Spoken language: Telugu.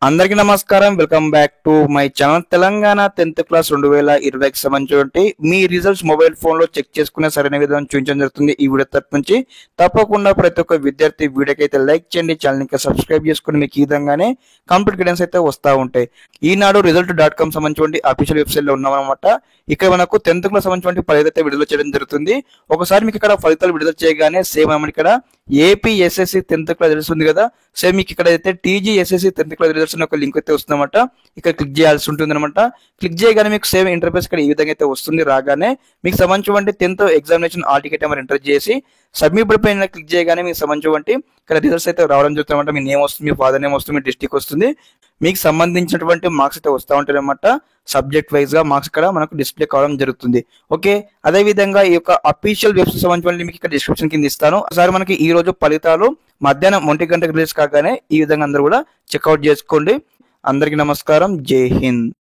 అందరికీ నమస్కారం. Welcome back to my channel. Telangana 10th class 2020కి సంబంధించి మీ రిజల్ట్స్ మొబైల్ ఫోన్ లో చెక్ చేసుకునే సరైన విధానం చూపించడం జరుగుతుంది. ఈ వీడియో తరపు నుంచి తప్పకుండా ప్రతి ఒక్క విద్యార్థి వీడియోకి అయితే లైక్ చేయండి, ఛానల్ కి సబ్స్క్రైబ్ చేసుకుని మీకు ఈ విధంగానే కంప్లీట్ గైడెన్స్ అయితే వస్తూ ఉంటాయి. ఈనాడు result.com సంబంధించి అఫీషియల్ వెబ్సైట్ లో ఉన్నామన్నమాట. ఇక్కడ మనకు 10th క్లాస్ సంబంధించి ఫలితాలు అయితే విడుదల చేయడం జరుగుతుంది. ఒకసారి మీకు ఇక్కడ ఫలితాలు విడుదల చేయగానే సేమ్ ఏమని ఇక్కడ AP SSC 10th class results ఉంది కదా, సేమ్ మీకు ఇక్కడ అయితే TG SSC 10th class results ఒక లింక్ అయితే వస్తుందన్నమాట. ఇక్కడ క్లిక్ చేయాల్సి ఉంటుంది అనమాట. క్లిక్ చేయగానే మీకు సేమ్ ఇంటర్ఫేస్ ఇక్కడ ఈ విధంగా అయితే వస్తుంది. రాగానే మీకు సంబంధించి 10th examination all ticket number enter చేసి సబ్మిట్ పైన క్లిక్ చేయగానే మీకు సంబంధించి ఇక్కడ రిజల్ట్స్ అయితే రావడం జరుగుతుంది. మీ నేమ్ వస్తుంది, మీ ఫాదర్ నేమ్ వస్తుంది, మీ డిస్ట్రిక్ట్ వస్తుంది, మీకు సంబంధించినటువంటి మార్క్స్ అయితే వస్తూ ఉంటాయి అనమాట. సబ్జెక్ట్ వైజ్ గా మార్క్స్ ఇక్కడ మనకు డిస్ప్లే కావడం జరుగుతుంది. ఓకే, అదే విధంగా ఈ యొక్క అఫీషియల్ వెబ్సైట్ సంబంధించి మీకు ఇక్కడ డిస్క్రిప్షన్ కింద ఇస్తాను. ఒకసారి మనకి ఈ రోజు ఫలితాలు మధ్యాహ్నం 1 గంటకు రిలీజ్ కాగానే ఈ విధంగా అందరూ కూడా చెక్అవుట్ చేసుకోండి. అందరికీ నమస్కారం. జై హింద్.